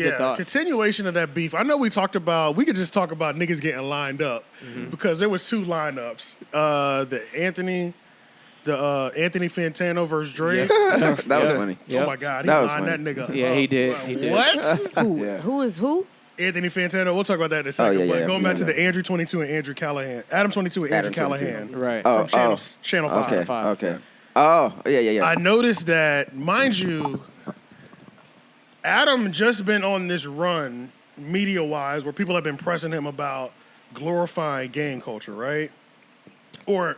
Yeah, continuation of that beef. I know we could just talk about niggas getting lined up because there was 2 lineups. The Anthony Fantano versus Drake. Yeah. that was funny. Oh my God, he lined that nigga up. Yeah, he did. What? Who is who? Anthony Fantano. We'll talk about that in a second. But going back to the Andrew 22 and Andrew Callaghan. Adam 22 and Andrew Callaghan. Right. From Channel 5. Okay. Oh, yeah. I noticed that, mind you, Adam just been on this run, media-wise, where people have been pressing him about glorifying gang culture, right? Or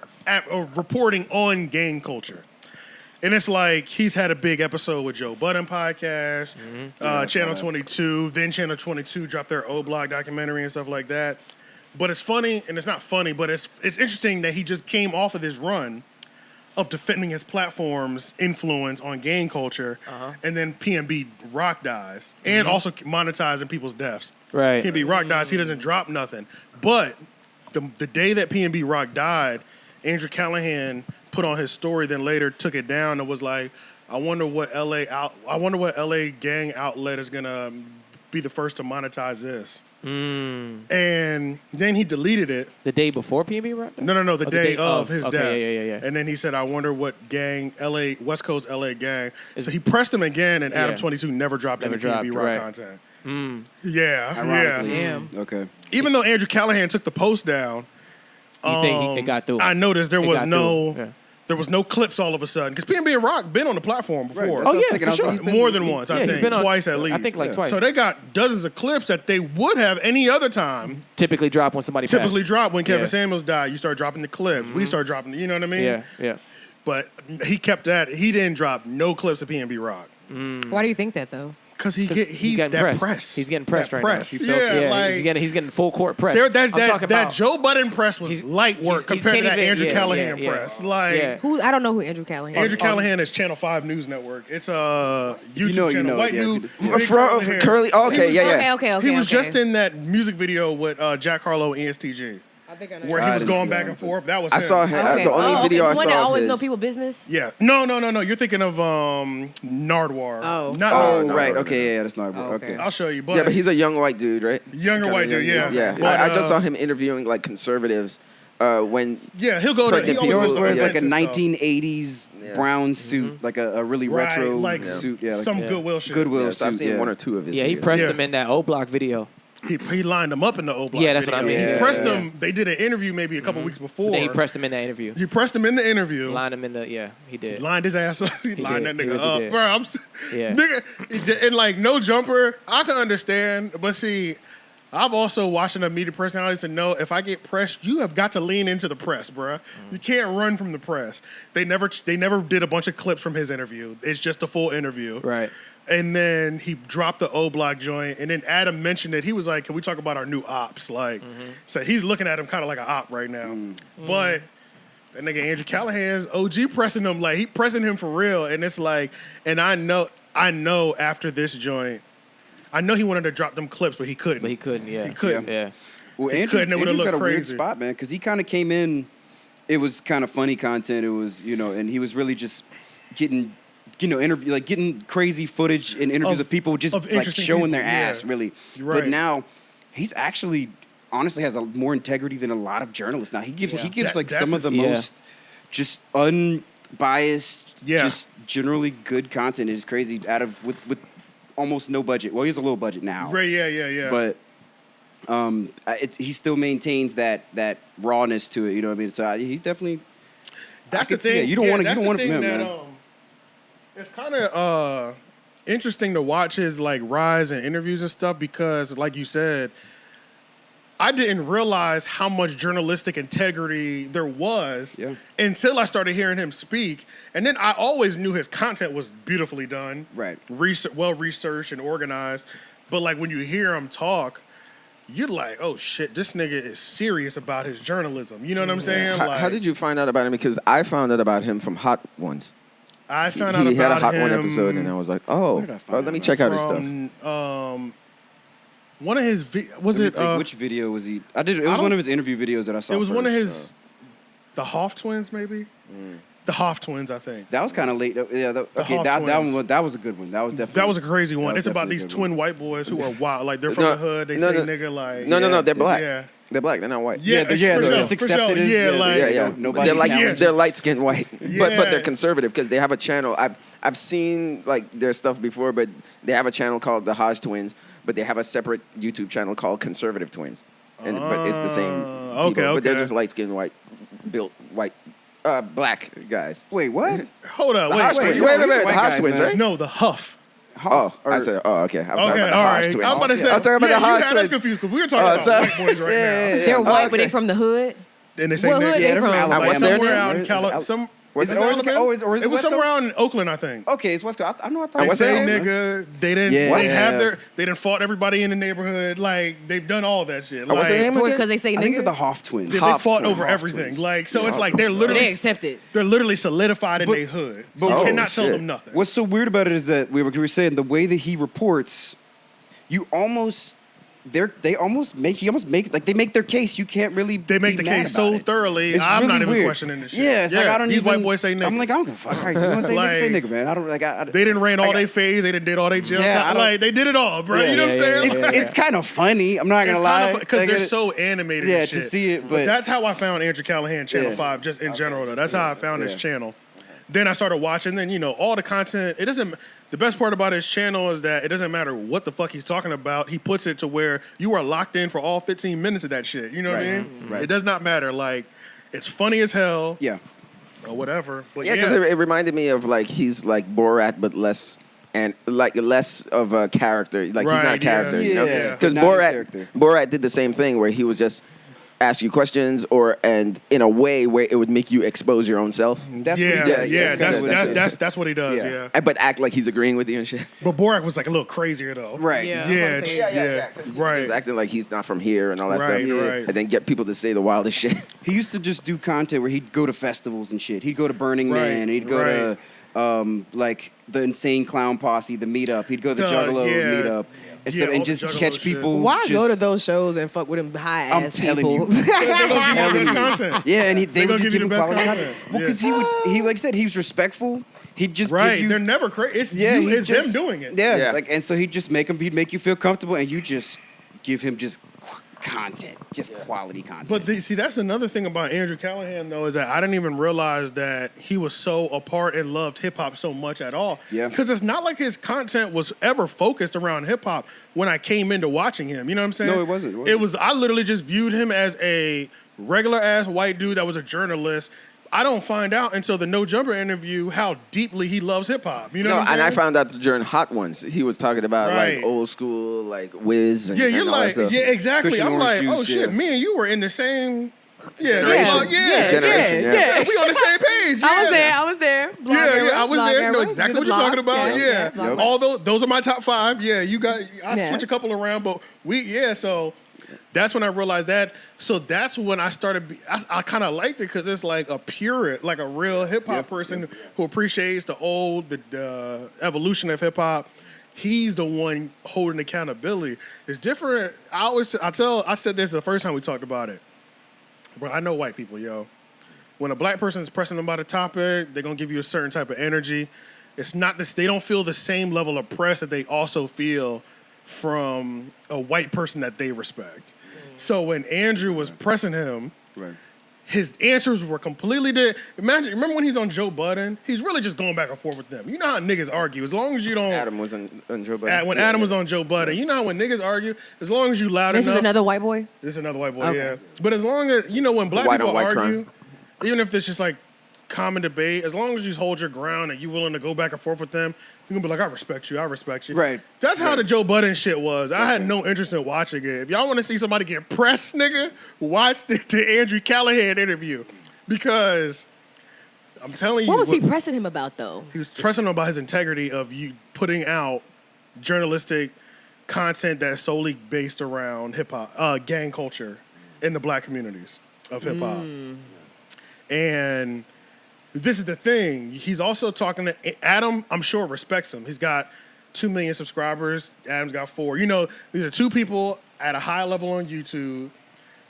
reporting on gang culture. And it's like he's had a big episode with Joe Budden podcast, Channel 22, then Channel 22 dropped their O-Block documentary and stuff like that. But it's funny, and it's not funny, but it's interesting that he just came off of this run of defending his platform's influence on gang culture, and then PNB Rock dies, and also monetizing people's deaths. Right. PNB Rock dies, he doesn't drop nothing. But the day that PNB Rock died, Andrew Callaghan put on his story, then later took it down and was like, I wonder what LA gang outlet is gonna be the first to monetize this. And then he deleted it. The day before PNB Rock? No, the day of his death. Yeah. And then he said, I wonder what gang, West Coast LA gang. So he pressed him again, and Adam 22 never dropped any PNB Rock content. Yeah. Damn. Okay. Even though Andrew Callaghan took the post down, You think it got through? I noticed there was no clips all of a sudden, because PNB and Rock been on the platform before. Oh yeah, for sure. More than once, I think. Twice at least. I think like twice. So they got dozens of clips that they would have any other time. Typically drop when somebody passed. Drop when Kevin Samuels died. You start dropping the clips. We start dropping, you know what I mean? Yeah. But he kept that. He didn't drop no clips of PNB Rock. Why do you think that though? Because he's getting that press. He's getting pressed right press. now. He's getting full court press. That Joe Budden press was light work compared to that Andrew Callaghan press. I don't know who Andrew Callaghan is. Andrew Callaghan is Channel 5 News Network. It's a YouTube channel. White dude. Curly. Okay. He was just in that music video with Jack Harlow and ESTG. I think I know. Where he was going back and forth. That was him. I saw him. The only video I saw one that always of know his. people business? Yeah. No. You're thinking of Nardwar. Oh. Not Oh, Nardwar. right. Okay, yeah, that's Nardwar. Okay. I'll show you. But he's a young white dude, right? Younger white dude, yeah. Yeah. But, I just saw him interviewing like conservatives when. Yeah, he'll go to. He always wears like a 1980s brown suit, like a really retro suit. Yeah, some Goodwill shit. Goodwill suit. I've seen one or two of his. Yeah, he pressed him in that O-Block video. He lined them up in the O-Block. Yeah, that's video. what I mean. He pressed them. They did an interview maybe a couple weeks before. Then he pressed him in that interview. He pressed him in the interview. Lined him in the he did. He lined his ass up. He lined that nigga up, did. bro. Nigga, and like no jumper. I can understand, but see, I've also watched enough media personalities to know if I get pressed, you have got to lean into the press, bro. You can't run from the press. They never did a bunch of clips from his interview. It's just a full interview. Right. And then he dropped the O-Block joint, and then Adam mentioned it. He was like, "Can we talk about our new ops?" So he's looking at him kind of like an op right now. But that nigga Andrew Callaghan's OG pressing him, like he pressing him for real. And it's like, and I know after this joint, I know he wanted to drop them clips, but he couldn't. He couldn't. Well, Andrew's got a weird spot, man, because he kind of came in. It was kind of funny content. It was, and he was really just getting. Getting crazy footage and interviews of people just like showing their ass, really. Right. But now he's actually honestly has more integrity than a lot of journalists. Now he gives some of the most just unbiased, just generally good content. It is crazy with almost no budget. Well, he has a little budget now. Right, yeah. But he still maintains that rawness to it. You know what I mean? So he's definitely. That's the thing. You don't want it from him, man. It's kind of interesting to watch his like rise in interviews and stuff because, like you said, I didn't realize how much journalistic integrity there was until I started hearing him speak. And then I always knew his content was beautifully done, right? Well researched and organized. But like when you hear him talk, you're like, oh shit, this nigga is serious about his journalism. You know what I'm saying? How did you find out about him? Because I found out about him from Hot Ones. I found out about him. He had a Hot One episode, and I was like, let me check out his stuff. One of his which video was he? It was one of his interview videos that I saw. It was first, one of his, the Hoff twins, maybe. The Hoff twins, I think. That was kind of late. Yeah. Okay, Hoff that was a good one. That was definitely. That was a crazy one. that was It's about definitely a these good twin one. white boys who are wild. Like, they're from the hood. They say nigga like. No, they're black. Yeah. They're black. They're not white. Yeah, they're for sure, just for sure. accepted as Yeah, like Yeah. Nobody They're like challenges. they're light skinned white, but they're Yeah. conservative because they have a channel. I've seen like their stuff before, but they have a channel called the Hodge Twins, but they have a separate YouTube channel called Conservative Twins, but it's the same. People, but they're just light skinned white, built white, black guys. Wait, what? Hold up. Hodge Wait. Twins. wait, The white Hodge guys, Twins, man. right? No, the Huff. Oh, I said, okay. I'm talking Okay, about the all Hodge right. Twins. I was about to say. I'm talking about the Hodge That's Twins. confused because we were talking about sorry. white boys right now. They're white, but they from the hood. And they say What hood nigga. they Yeah, they're from from? Alabama. Like What's their somewhere name? out in Is it California. What's it the- Alabama? Or is it It was West somewhere Coast? out in Oakland, I think. Okay, it's West Coast. I know. I thought They what's say their name? nigga. They didn't. Yeah. They have their. They didn't fought everybody in the neighborhood. Like they've done all that shit. what's their name? Because they say I think they're nigga. the Hoff twins. They Hoff fought twins. over Hoff everything. twins. Like so, it's like they're They literally accept it. they're literally solidified in But- their hood. but- You Oh, cannot tell shit. them nothing. What's so weird about it is that we were saying the way that he reports, you almost. He almost make like they make their case. You can't really. They make be the mad case about so it. thoroughly. It's I'm really not even weird. questioning this shit. Yeah, it's like I don't these even. white boys say nigga. I'm like I don't give a fuck. All right, you want to say nigga? Say Like, nigga, man. I don't like. They didn't rain all like, their phase. They did all their jail Yeah, I time. don't- Like they did it all, bro. You know what I'm saying? It's kind of funny. I'm not gonna lie. Because Like, they're it- so animated. Yeah, and to shit. see it, but- that's how I found Andrew Callaghan Channel Yeah. 5, just in general. Though that's how I found his Yeah. channel. Then I started watching. Then all the content. It doesn't. The best part about his channel is that it doesn't matter what the fuck he's talking about. He puts it to where you are locked in for all 15 minutes of that shit. You know what I Right. mean? Right. It does not matter. Like it's funny as hell. Yeah. Or whatever. But Yeah, because it reminded me of like he's like Borat, but less and like less of a character. Like he's not a Right, character, yeah. you know? Yeah. Because Not his character. Borat did the same thing where he would just ask you questions and in a way where it would make you expose your own self. That's what he does. That's what he does. Yeah. Yeah. But act like he's agreeing with you and shit. But Borak was like a little crazier though. Right. Yeah. Yeah, I'm yeah, right. He's acting like he's not from here and all that Right, stuff. right. And then get people to say the wildest shit. He used to just do content where he'd go to festivals and shit. He'd go to Burning Right, Man. He'd go to like the Insane Clown Posse, the meetup. He'd go to the Juggalo meetup and, Yeah, stuff, all and the just Juggalo catch shit. people. Why just, go to those shows and fuck with them high ass I'm telling people? you. They're gonna give you the best content. Yeah, and they They would gonna just give you give him the best quality content. content. Well, because he like I said, he was respectful. He'd just Right. give you. They're never crazy. It's Yeah, you, he'd it's just, them doing it. Yeah, Yeah. like and so he'd make you feel comfortable, and you just give him just content, just quality content. But see, that's another thing about Andrew Callaghan, though, is that I didn't even realize that he was so a part and loved hip hop so much at all. Yeah. Because it's not like his content was ever focused around hip hop when I came into watching him. You know what I'm saying? No, it wasn't. It was. I literally just viewed him as a regular ass white dude that was a journalist. I don't find out until the No Jumper interview how deeply he loves hip hop. You know No, what I'm saying? and I found out during Hot Ones, he was talking about Right. like old school, like Wiz. And, Yeah, you're and all that like, stuff. yeah, exactly. Cushion I'm orange like, oh juice, shit, yeah. me and you were in the same. Yeah, Generation. Generation, yeah. Yeah, we on the same page. I was yeah. there. I was there. Blonde Yeah, era, I was blonde there. Know era, exactly with what the you're talking blondes. about. Yeah. blonde Although those are my top 5. Yeah, you got. I Yeah. switch a couple around, but so that's when I realized that. So that's when I started. I kind of liked it because it's like a purist, like a real hip hop person who appreciates the evolution of hip hop. He's the one holding accountability. It's different. I said this the first time we talked about it. Bro, I know white people, yo. When a black person is pressing them about a topic, they're gonna give you a certain type of energy. It's not this. They don't feel the same level of press that they also feel from a white person that they respect. So when Andrew was pressing him, right. his answers were completely different. Remember when he's on Joe Budden? He's really just going back and forth with them. You know how niggas argue. As long as you don't. Adam was on Joe Budden. When Adam was on Joe Budden, you know how when niggas argue, as long as you loud This enough. is another white boy? This is another white boy, Okay. yeah. But as long as, when black White on people white argue, crime. even if there's just like common debate, as long as you hold your ground and you're willing to go back and forth with them, you're gonna be like, I respect you. Right. That's how the Joe Budden shit was. I had no interest in watching it. If y'all want to see somebody get pressed, nigga, watch the Andrew Callaghan interview. Because I'm telling you. What was he pressing him about, though? He was pressing him about his integrity of you putting out journalistic content that's solely based around hip hop, gang culture in the black communities of hip hop. And this is the thing. He's also talking to Adam, I'm sure respects him. He's got 2 million subscribers. Adam's got 4. These are 2 people at a high level on YouTube.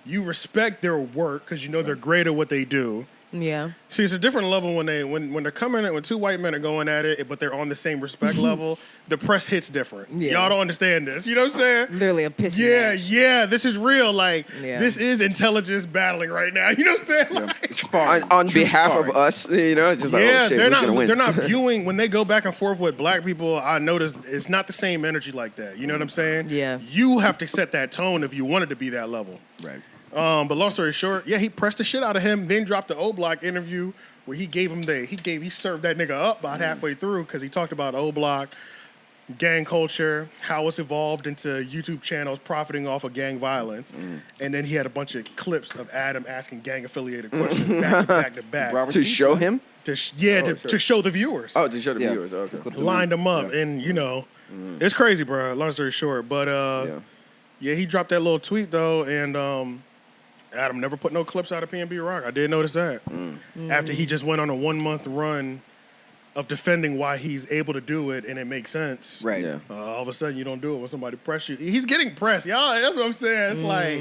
You respect their work because you know they're great at what they do. Yeah. See, it's a different level when they're coming in, when two white men are going at it, but they're on the same respect level. The press hits different. Yeah. Y'all don't understand this. You know what I'm saying? Literally a pissy match. Yeah. This is real. Like Yeah. this is intelligence battling right now. You know what I'm saying? Like, Sparring. On True behalf sparring. of us, it's just like, yeah, oh shit, they're who's gonna win? not viewing when they go back and forth with black people. I noticed it's not the same energy like that. You know what I'm saying? Yeah. You have to set that tone if you want it to be that level. Right. But long story short, he pressed the shit out of him. Then dropped the O Block interview where he served that nigga up about halfway through because he talked about O Block, gang culture, how it's evolved into YouTube channels profiting off of gang violence, and then he had a bunch of clips of Adam asking gang affiliated questions back to back Robert To Seats, show man. him? to show the viewers. Oh, to show the Yeah. viewers. Okay. Clip the Lined them up, Yeah. and it's crazy, bro. Long story short, but he dropped that little tweet though, and Adam never put no clips out of PNB Rock. I did notice that. After he just went on a 1 month run of defending why he's able to do it and it makes sense. Right. Yeah. All of a sudden you don't do it when somebody press you. He's getting pressed, y'all. That's what I'm saying. It's like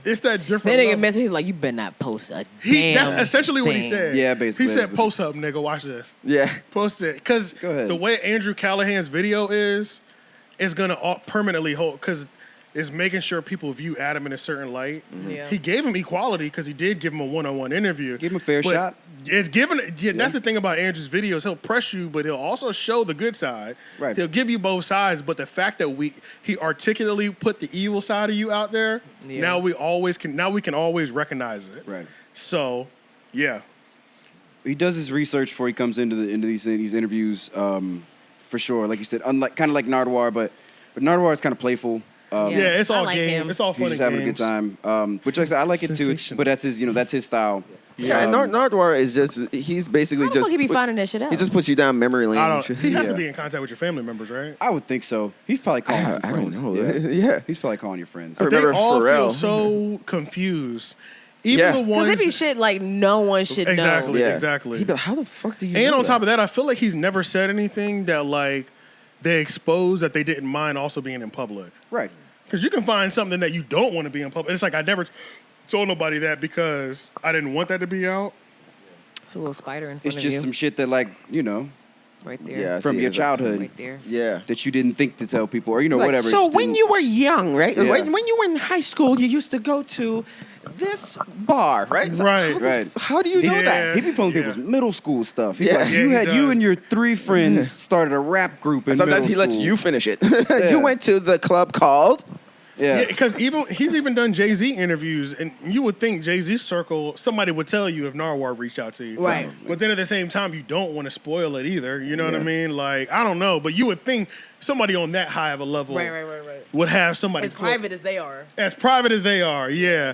it's that different. That nigga level. message, he's like, you better not post a That's damn essentially what he thing. said. Yeah, basically. He said, "Post up, nigga. Watch this. Yeah. Post it." Because Go ahead. the way Andrew Callaghan's video is gonna permanently hold. Because it's making sure people view Adam in a certain light. Yeah. He gave him equality because he did give him a one-on-one interview. Give him a fair But shot. It's given. Yeah, that's the thing about Andrew's videos. He'll press you, but he'll also show the good side. Right. He'll give you both sides. But the fact that he articulately put the evil side of you out there, Yeah. now we can always recognize it. Right. So, yeah. He does his research before he comes into these interviews, for sure. Like you said, kind of like Nardwuar, but Nardwuar is kind of playful. Yeah, it's I all like game. him. It's all He's fun just and having games. a good time. Which, like I said, I like it too. Sensational. But that's his style. Yeah, and Nardwuar is he's basically How the just fuck he be finding that shit out? he just puts you down memory lane. I and don't. shit. He has to Yeah. be in contact with your family members, right? I would think so. He's probably calling some I don't friends. know. Yeah. Yeah. He's probably calling your friends. I They remember all Pharrell. feel so confused. Even Yeah. the 'Cause ones. Because they be shit like no one should Exactly. know. Yeah. Exactly. He'd be like, how the fuck do you And know on top of that, I feel like he's never said anything that like they exposed that they didn't mind also being in public. Right. Because you can find something that you don't want to be in public. It's like I never told nobody that because I didn't want that to be out. It's a little spider in front It's of just you. some shit that, like, Right there. Yeah, I from see your it. childhood Right there. Yeah. that you didn't think to tell people, or Like, whatever. so just when didn't- you were young, right? Yeah. When you were in high school, you used to go to this bar, right? It's like, Right. how the Right. How do you know Yeah. that? He be pulling Yeah. people's middle school stuff. He's Yeah. like, Yeah, you he had you does. and your 3 friends started a rap group in Sometimes he middle lets school. you finish it. Yeah. You went to the club called. Yeah, because he's even done Jay-Z interviews, and you would think Jay-Z's circle, somebody would tell you if Nardwuar reached out to you. Right. But then at the same time, you don't want to spoil it either. You know what I Yeah. mean? Like, I don't know, but you would think somebody on that high of a level Right. would have somebody As private as they are. as private as they are. Yeah.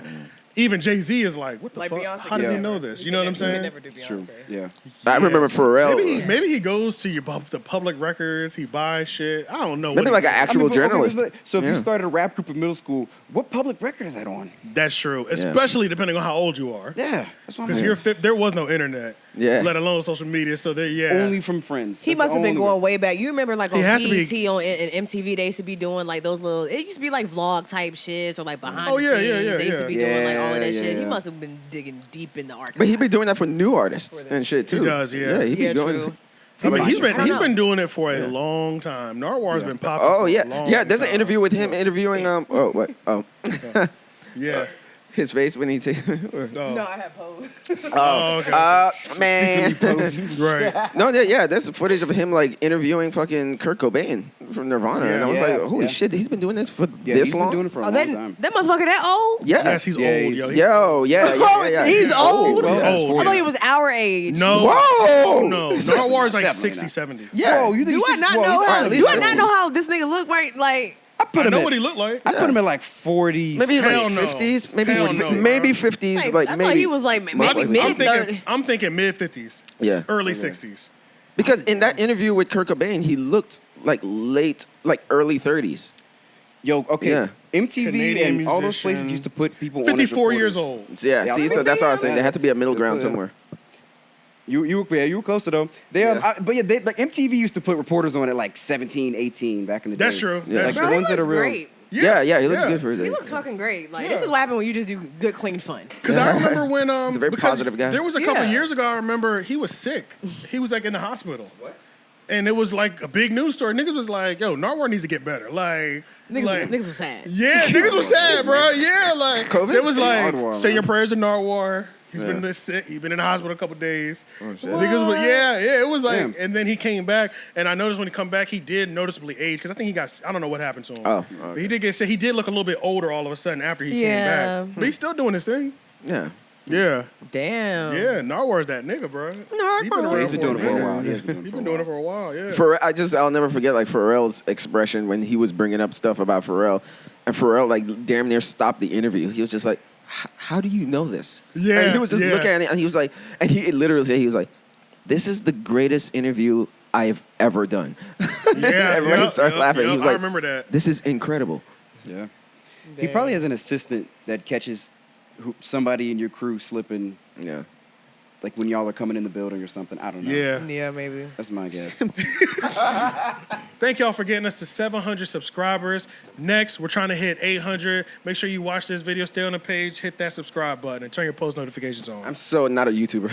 Even Jay-Z is like, what the Like fuck? Beyonce. How does he Yeah. know this? You know what I'm saying? never do Beyonce. It's true. Yeah. I remember Pharrell. Maybe he goes to the public records. He buys shit. I don't know. Maybe what like he an does. actual but- okay, journalist. but- so if Yeah. you started a rap group in middle school, what public record is that on? That's true, especially depending on how old you are. Yeah. That's what I'm Because saying. there was no internet, Yeah. let alone social media. So Only from friends. He That's must the have been only going way back. You remember like He on has to be- BET and MTV, they used to be doing like those little, it used to be like vlog type shit or like behind Oh, the yeah, scenes. yeah, yeah, They used to yeah. be doing like all of that Yeah, shit. He yeah. must have been digging deep in the archives. But he be doing that for new artists and shit too. He does, yeah. Yeah, he be Yeah, going. true. I mean, he's I don't know. been doing it for a long time. Narwar's been popping. Oh for yeah, a long yeah. There's an time. interview with him interviewing Oh what? Oh, Yeah. his face when he takes. Oh. No, I have pose. Oh, okay. Man. Right. No, yeah. There's footage of him like interviewing fucking Kurt Cobain from Nirvana, and I was Yeah, like, holy yeah. shit, he's been doing this for Yeah, this he's long. been doing it for a Oh, long time. that motherfucker that old? Yeah. Yes, he's Yeah, old. he's- Yo, Yo, yeah. He's old? He's Yeah, old. I thought he was our age. No. Whoa. No. Narwar's like Definitely 60, not. 70. Yeah. Whoa, you think Do I he's not 60? know Well, how? at least Do I like- not know how this nigga look right? Like, I know what he looked like. I put him at like 40s. Maybe he's Hell like no. 50s, maybe Hell no, maybe bro. 50s, like, like I maybe. thought he was like most maybe likely. mid 30s. I'm thinking mid 50s. Yeah. Early Okay. 60s. Because in that interview with Kurt Cobain, he looked like early 30s. Yo, okay. Yeah. MTV Canadian and all those places musician. used to put people on as 54 years reporters. old. Yeah, Yeah, I see, was so like, that's what I was saying. yeah. There had to be a middle That's ground good. somewhere. You were closer though. They Yeah. but yeah, like MTV used to put reporters on at like 17, 18 back in the day. That's true. Yeah. Like That's the true. ones that are real. Great. Yeah, he looks good for his He age. looks fucking great. Like Yeah. this is what happened when you just do good, clean fun. Because I remember when He's a very because positive guy. There was a couple Yeah. years ago. I remember he was sick. He was like in the hospital. What? And it was like a big news story. Niggas was like, "Yo, Narwhal needs to get better." Like, Niggas was sad. yeah, niggas was sad, bro. Yeah, like COVID? it was like, Narwhal, say man. your prayers to Narwhal. He's Yeah. been this sick. He's been in the hospital a couple days. Oh, shit. Niggas was, yeah. It was like, Damn. and then he came back, and I noticed when he come back, he did noticeably age because I think he got. I don't know what happened to him. Oh, But okay. he did get sick. He did look a little bit older all of a sudden after he Yeah. came back. But he's still doing his thing. Yeah. Yeah. Damn. Yeah, Narwhal's that nigga, bro. He been around He's been doing it for a while. He's been doing it for a while, yeah. I'll never forget like Pharrell's expression when he was bringing up stuff about Pharrell, and Pharrell like damn near stopped the interview. He was just like, "How do you know this?" Yeah, and he was just yeah. looking at it, and he was like, and he literally said, he was like, "This is the greatest interview I've ever done." Yeah, Everybody yep, started yep, laughing. yep, He was I like, remember that. "This is incredible." Yeah. He probably has an assistant that catches somebody in your crew slipping, Yeah. like when y'all are coming in the building or something. I don't know. Yeah. Yeah, maybe. That's my guess. Thank y'all for getting us to 700 subscribers. Next, we're trying to hit 800. Make sure you watch this video, stay on the page, hit that subscribe button, and turn your post notifications on. I'm so not a YouTuber.